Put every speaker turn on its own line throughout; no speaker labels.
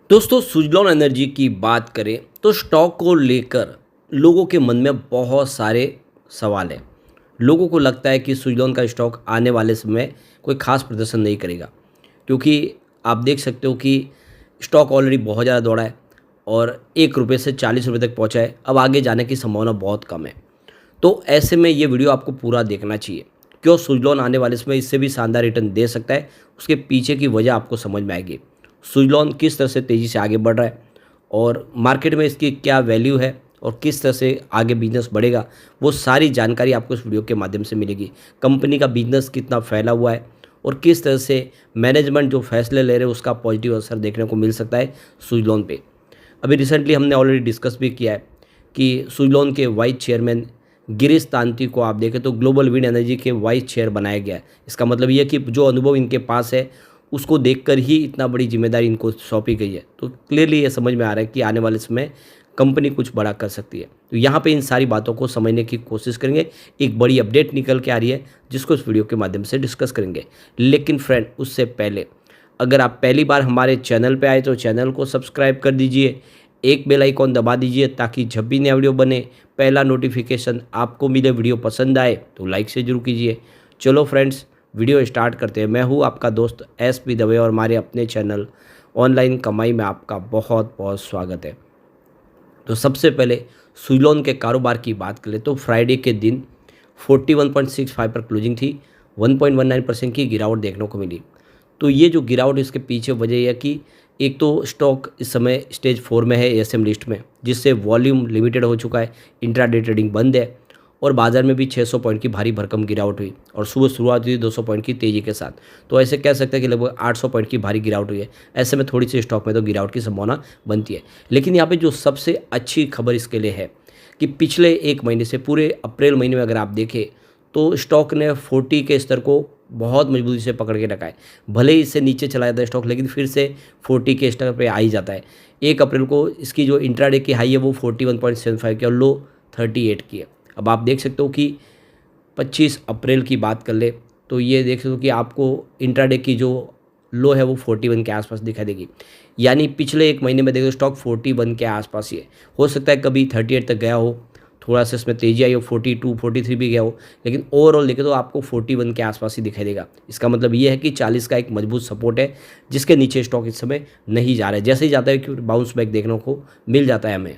दोस्तों सुजलॉन एनर्जी की बात करें तो स्टॉक को लेकर लोगों के मन में बहुत सारे सवाल हैं। लोगों को लगता है कि सुजलॉन का स्टॉक आने वाले समय कोई खास प्रदर्शन नहीं करेगा, क्योंकि आप देख सकते हो कि स्टॉक ऑलरेडी बहुत ज़्यादा दौड़ा है और 1 रुपये से 40 रुपये तक पहुंचा है। अब आगे जाने की संभावना बहुत कम है। तो ऐसे में ये वीडियो आपको पूरा देखना चाहिए। क्यों सुजलॉन आने वाले समय इससे भी शानदार रिटर्न दे सकता है, उसके पीछे की वजह आपको समझ में आएगी। सुजलॉन किस तरह से तेज़ी से आगे बढ़ रहा है और मार्केट में इसकी क्या वैल्यू है और किस तरह से आगे बिजनेस बढ़ेगा, वो सारी जानकारी आपको इस वीडियो के माध्यम से मिलेगी। कंपनी का बिजनेस कितना फैला हुआ है और किस तरह से मैनेजमेंट जो फैसले ले रहे हैं उसका पॉजिटिव असर देखने को मिल सकता है सुजलॉन पे। अभी रिसेंटली हमने ऑलरेडी डिस्कस भी किया है कि सुजलॉन के वाइस चेयरमैन गिरीश तांती को आप देखें तो ग्लोबल विंड एनर्जी के वाइस चेयर बनाया गया है। इसका मतलब ये है कि जो अनुभव इनके पास है उसको देखकर ही इतना बड़ी जिम्मेदारी इनको सौंपी गई है। तो क्लियरली ये समझ में आ रहा है कि आने वाले समय कंपनी कुछ बड़ा कर सकती है। तो यहाँ पे इन सारी बातों को समझने की कोशिश करेंगे। एक बड़ी अपडेट निकल के आ रही है जिसको इस वीडियो के माध्यम से डिस्कस करेंगे। लेकिन फ्रेंड, उससे पहले अगर आप पहली बार हमारे चैनल पे आए तो चैनल को सब्सक्राइब कर दीजिए, एक बेल आइकॉन दबा दीजिए ताकि जब भी नया वीडियो बने पहला नोटिफिकेशन आपको मिले। वीडियो पसंद आए तो लाइक से जरूर कीजिए। चलो फ्रेंड्स, वीडियो स्टार्ट करते हैं। मैं हूँ आपका दोस्त SP दवे और हमारे अपने चैनल ऑनलाइन कमाई में आपका बहुत बहुत स्वागत है। तो सबसे पहले सुजलॉन के कारोबार की बात करें तो फ्राइडे के दिन 41.65 पर क्लोजिंग थी। 1.19% की गिरावट देखने को मिली। तो ये जो गिरावट, इसके पीछे वजह यह है कि एक तो स्टॉक इस समय स्टेज 4 में है ASM लिस्ट में, जिससे वॉल्यूम लिमिटेड हो चुका है, इंट्राडे ट्रेडिंग बंद है और बाजार में भी 600 पॉइंट की भारी भरकम गिरावट हुई और सुबह शुरुआत हुई 200 पॉइंट की तेज़ी के साथ। तो ऐसे कह सकते हैं कि लगभग 800 पॉइंट की भारी गिरावट हुई है। ऐसे में थोड़ी सी स्टॉक में तो गिरावट की संभावना बनती है। लेकिन यहाँ पे जो सबसे अच्छी खबर इसके लिए है कि पिछले 1 महीने से पूरे अप्रैल महीने में अगर आप देखें तो स्टॉक ने 40 के स्तर को बहुत मजबूती से पकड़ के रखा है। भले ही इससे नीचे चला जाता है स्टॉक, लेकिन फिर से 40 के स्तर पे आ ही जाता है। 1 अप्रैल को इसकी जो इंट्राडे की हाई है वो 41.75 की और लो 38 की है। अब आप देख सकते हो कि 25 अप्रैल की बात कर ले तो ये देख सकते हो कि आपको इंट्राडे की जो लो है वो 41 के आसपास दिखाई देगी। यानी पिछले 1 महीने में देखो स्टॉक 41 के आसपास ही है। हो सकता है कभी 38 तक गया हो, थोड़ा सा इसमें तेजी आई हो, 42 43 भी गया हो, लेकिन ओवरऑल देखे तो आपको 41 के आसपास ही दिखाई देगा। इसका मतलब ये है कि 40 का एक मजबूत सपोर्ट है जिसके नीचे स्टॉक इस समय नहीं जा रहा है। जैसे ही जाता है कि बाउंस बैक देखने को मिल जाता है हमें।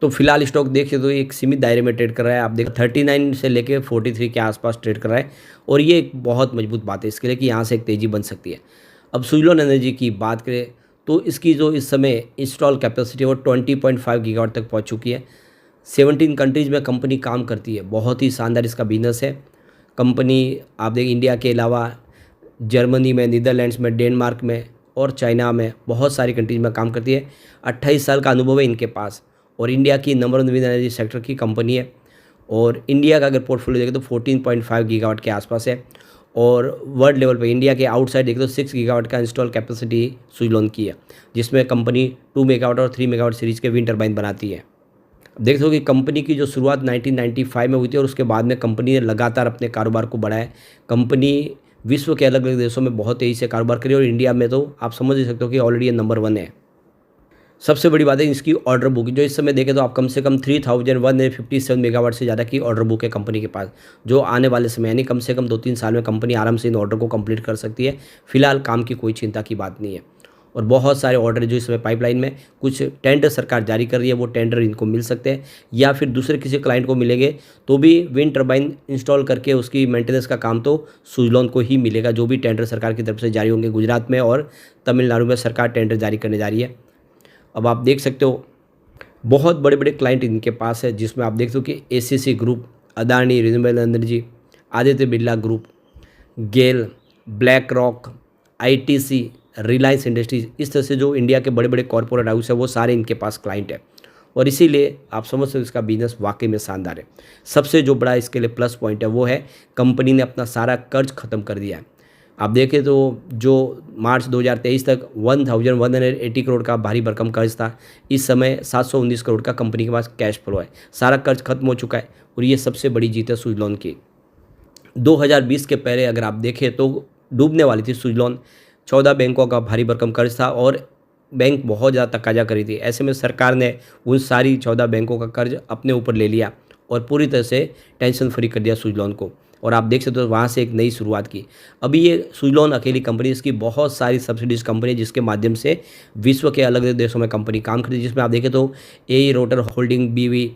तो फिलहाल स्टॉक देखिए तो एक सीमित दायरे में ट्रेड कर रहा है। आप देख 39 से लेके 43 के आसपास ट्रेड कर रहा है और ये एक बहुत मजबूत बात है इसके लिए कि यहाँ से एक तेज़ी बन सकती है। अब सुजलॉन एनर्जी की बात करें तो इसकी जो इस समय इंस्टॉल कैपेसिटी है वो 20.5 गीगावाट तक पहुँच चुकी है। 17 कंट्रीज़ में कंपनी काम करती है। बहुत ही शानदार इसका बिजनेस है। कंपनी आप देखें इंडिया के अलावा जर्मनी में, नीदरलैंड्स में, डेनमार्क में और चाइना में बहुत सारी कंट्रीज में काम करती है। 28 साल का अनुभव है इनके पास और इंडिया की नंबर 1 विंड एनर्जी सेक्टर की कंपनी है। और इंडिया का अगर पोर्टफोलियो देखें तो 14.5 गीगावाट के आसपास है और वर्ल्ड लेवल पे इंडिया के आउटसाइड देखें तो 6 गीगावाट का इंस्टॉल कैपेसिटी सुजलॉन की है, जिसमें कंपनी 2 मेगावाट और 3 मेगावाट सीरीज के विंड टरबाइन बनाती है। अब देख सकते हो कि कंपनी की जो शुरुआत 1995 में हुई थी और उसके बाद में कंपनी ने लगातार अपने कारोबार को बढ़ाया। कंपनी विश्व के अलग अलग देशों में बहुत तेज़ी से कारोबार करी और इंडिया में तो आप समझ ही सकते हो कि ऑलरेडी ये नंबर 1 है। सबसे बड़ी बात है इसकी ऑर्डर बुक, जो इस समय देखें तो आप कम से कम 3157 मेगावाट से ज़्यादा की ऑर्डर बुक है कंपनी के पास, जो आने वाले समय यानी कम से कम 2-3 साल में कंपनी आराम से इन ऑर्डर को कंप्लीट कर सकती है। फिलहाल काम की कोई चिंता की बात नहीं है और बहुत सारे ऑर्डर जो इस समय पाइपलाइन में, कुछ टेंडर सरकार जारी कर रही है, वो टेंडर इनको मिल सकते हैं या फिर दूसरे किसी क्लाइंट को मिलेंगे तो भी विंड टरबाइन इंस्टॉल करके उसकी मेंटेनेंस का काम तो सुजलॉन को ही मिलेगा। जो भी टेंडर सरकार की तरफ से जारी होंगे, गुजरात में और तमिलनाडु में सरकार टेंडर जारी करने जा रही है। अब आप देख सकते हो बहुत बड़े बड़े क्लाइंट इनके पास है, जिसमें आप देख सकते हो कि ACC group, Adani renewable energy, Aditya Birla group, GAIL, BlackRock, ITC, Reliance industries, इस तरह से जो इंडिया के बड़े बड़े कॉरपोरेट हाउस है वो सारे इनके पास क्लाइंट है और इसीलिए आप समझ सकते हो इसका बिजनेस वाकई में शानदार है। सबसे जो बड़ा इसके लिए प्लस पॉइंट है वो है कंपनी ने अपना सारा कर्ज खत्म कर दिया है। आप देखें तो जो मार्च 2023 तक 1180 करोड़ का भारी भरकम कर्ज था, इस समय 719 करोड़ का कंपनी के पास कैश फ्लो है। सारा कर्ज खत्म हो चुका है और ये सबसे बड़ी जीत है सुजलॉन की। 2020 के पहले अगर आप देखें तो डूबने वाली थी सुजलॉन। 14 बैंकों का भारी भरकम कर्ज था और बैंक बहुत ज़्यादा तकाजा करी थी। ऐसे में सरकार ने उन सारी 14 बैंकों का कर्ज अपने ऊपर ले लिया और पूरी तरह से टेंशन फ्री कर दिया सुजलॉन को। और आप देख सकते हो वहाँ से एक नई शुरुआत की। अभी ये सुजलॉन अकेली कंपनी, इसकी बहुत सारी सब्सिडीज कंपनी जिसके माध्यम से विश्व के अलग अलग देशों में कंपनी काम करती है, जिसमें आप देखें तो ए रोटर होल्डिंग बीवी,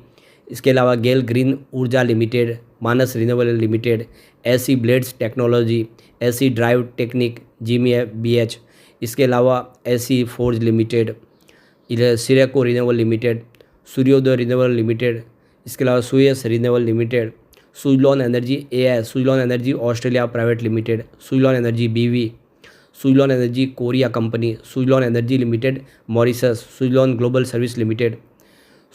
इसके अलावा Gale green Urja limited, Manas renewable limited, AC blades technology, AC drive technik GmbH, इसके अलावा AC forge limited, Sirocco renewable limited, Suryoday renewable limited, इसके अलावा Suyas renewable limited, Suzlon energy AI, Suzlon energy Australia private limited, Suzlon energy BV, Suzlon energy Korea company, Suzlon energy limited Mauritius, Suzlon global service limited,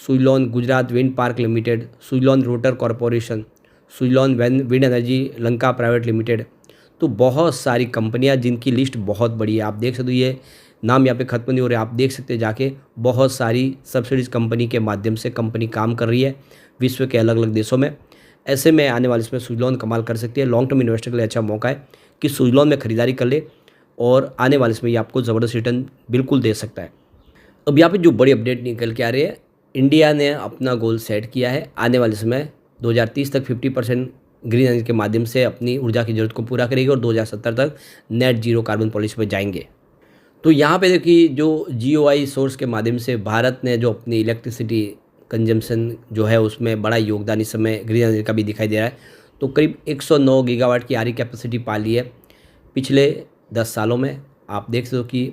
Suzlon Gujarat wind park limited, Suzlon rotor corporation, Suzlon wind energy Lanka private limited. तो बहुत सारी कंपनियां जिनकी list बहुत बड़ी है। आप देख सकते हो ये नाम यहाँ पे खत्म नहीं हो रहे। आप देख सकते हैं जाके बहुत सारी सब्सिडीज कंपनी के माध्यम से कंपनी काम कर रही है विश्व के अलग अलग देशों में। ऐसे में आने वाले इसमें सुजलॉन कमाल कर सकती है। लॉन्ग टर्म इन्वेस्टर के लिए अच्छा मौका है कि सुजलॉन में खरीदारी कर ले और आने वाले इसमें ये आपको ज़बरदस्त रिटर्न बिल्कुल दे सकता है। अब यहाँ पे जो बड़ी अपडेट निकल के आ रही है, इंडिया ने अपना गोल सेट किया है आने वाले समय 2030 तक 50% ग्रीन एनर्जी के माध्यम से अपनी ऊर्जा की ज़रूरत को पूरा करेगी और 2070 तक नेट जीरो कार्बन पॉलिसी पर जाएंगे। तो यहाँ पे देखिए जो GOI सोर्स के माध्यम से भारत ने जो अपनी इलेक्ट्रिसिटी कंजम्पशन जो है उसमें बड़ा योगदान इस समय ग्रीन एनर्जी का भी दिखाई दे रहा है। तो करीब 109 गीगावाट की RE कैपेसिटी पा ली है पिछले 10 सालों में। आप देख सकते हो कि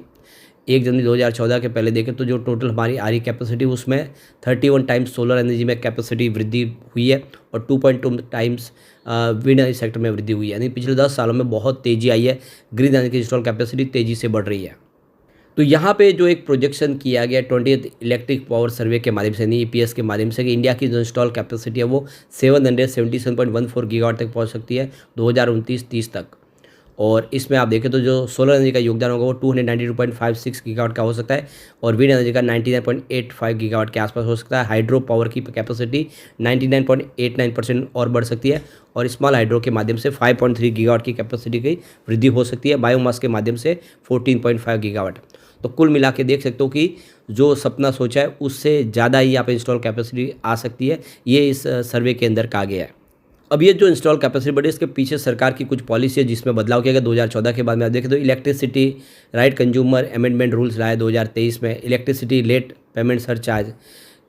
1 जनवरी 2014 के पहले देखें तो जो टोटल हमारी RE कैपेसिटी उसमें 31 टाइम्स सोलर एनर्जी में कैपेसिटी वृद्धि हुई है और 2.2 टाइम्स विंड एनर्जी सेक्टर में वृद्धि हुई है। यानी पिछले 10 सालों में बहुत तेज़ी आई है, ग्रीन एनर्जी की इंस्टॉल कैपेसिटी तेज़ी से बढ़ रही है। तो यहाँ पे जो एक प्रोजेक्शन किया गया 20th इलेक्ट्रिक पावर सर्वे के माध्यम से, यानी EPS के माध्यम से, कि इंडिया की जो इंस्टॉल कैपेसिटी है वो 777.14 गीगावाट तक पहुँच सकती है 2029-30 तक। और इसमें आप देखें तो जो सोलर एनर्जी का योगदान होगा वो 292.56 गीगावाट का हो सकता है और विंड एनर्जी का 99.85 गीगावाट के आसपास हो सकता है। हाइड्रो पावर की कैपेसिटी 99.89% और बढ़ सकती है और स्मॉल हाइड्रो के माध्यम से 5.3 गीगावाट की कैपेसिटी की वृद्धि हो सकती है। बायोमास के माध्यम से 14.5 गीगावाट। तो कुल मिला के देख सकते हो कि जो सपना सोचा है उससे ज़्यादा ही यहाँ पे इंस्टॉल कैपेसिटी आ सकती है। ये इस सर्वे के अंदर कहा गया है। अब ये जो इंस्टॉल कैपेसिटी बढ़ी, इसके पीछे सरकार की कुछ पॉलिसी है जिसमें बदलाव किया गया 2014 के बाद में। आप देखें तो electricity right consumer amendment rules लाए 2023 में, इलेक्ट्रिसिटी लेट पेमेंट सरचार्ज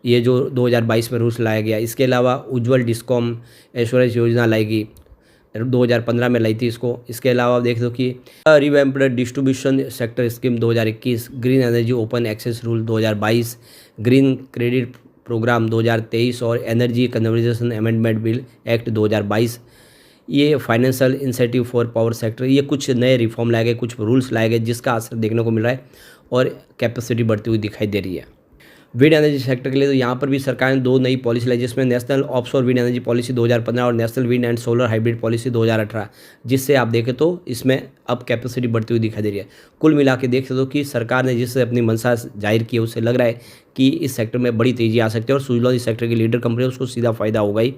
ये जो 2022 में रूल्स लाया गया। इसके अलावा उज्ज्वल डिस्कॉम एश्योरेंस योजना लाएगी, 2015 में लाई थी इसको। इसके अलावा आप देख दो कि revamped distribution sector scheme 2021, green energy open access rule 2022, green credit programme 2023 और energy conservation amendment bill act 2022। ये financial incentive for power sector, ये कुछ नए रिफॉर्म लाए गए, कुछ रूल्स लाए गए जिसका असर देखने को मिल रहा है और कैपेसिटी बढ़ती हुई दिखाई दे रही है। विंड एनर्जी सेक्टर के लिए तो यहाँ पर भी सरकार ने 2 नई पॉलिसी लाई, जिसमें national offshore wind energy policy 2015 और national wind and solar hybrid policy 2018, जिससे आप देखें तो इसमें अब कैपेसिटी बढ़ती हुई दिखाई दे रही है। कुल मिला के देख सकते हो कि सरकार ने जिससे अपनी मंशा जाहिर की है उससे लग रहा है कि इस सेक्टर में बड़ी तेज़ी आ सकती है और सुजलॉन इस सेक्टर की लीडर कंपनी है, उसको सीधा फायदा होगा ही।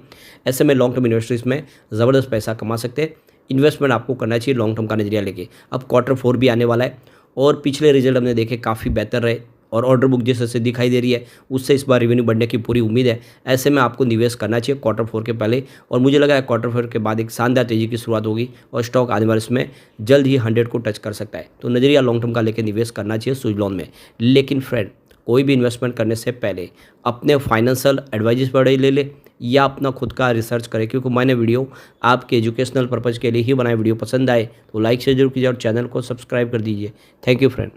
ऐसे में लॉन्ग टर्म इन्वेस्टर इसमें ज़बरदस्त पैसा कमा सकते हैं। इन्वेस्टमेंट आपको करना चाहिए लॉन्ग टर्म का नजरिया लेके। अब Q4 भी आने वाला है और पिछले रिजल्ट हमने देखे काफ़ी बेहतर रहे और ऑर्डर बुक जिस तरह से दिखाई दे रही है उससे इस बार रेवेन्यू बढ़ने की पूरी उम्मीद है। ऐसे में आपको निवेश करना चाहिए Q4 के पहले और मुझे लगा है Q4 के बाद एक शानदार तेज़ी की शुरुआत होगी और स्टॉक आने वाले इसमें जल्द ही 100 को टच कर सकता है। तो नजरिया लॉन्ग टर्म का लेकर निवेश करना चाहिए सुजलॉन में। लेकिन फ्रेंड, कोई भी इन्वेस्टमेंट करने से पहले अपने फाइनेंशियल एडवाइजर्स पढ़े ले ले या अपना खुद का रिसर्च करें, क्योंकि मैंने वीडियो आपके एजुकेशनल पर्पज़ के लिए ही बनाए। वीडियो पसंद आए तो लाइक शेयर जरूर कीजिए और चैनल को सब्सक्राइब कर दीजिए। Thank you friend.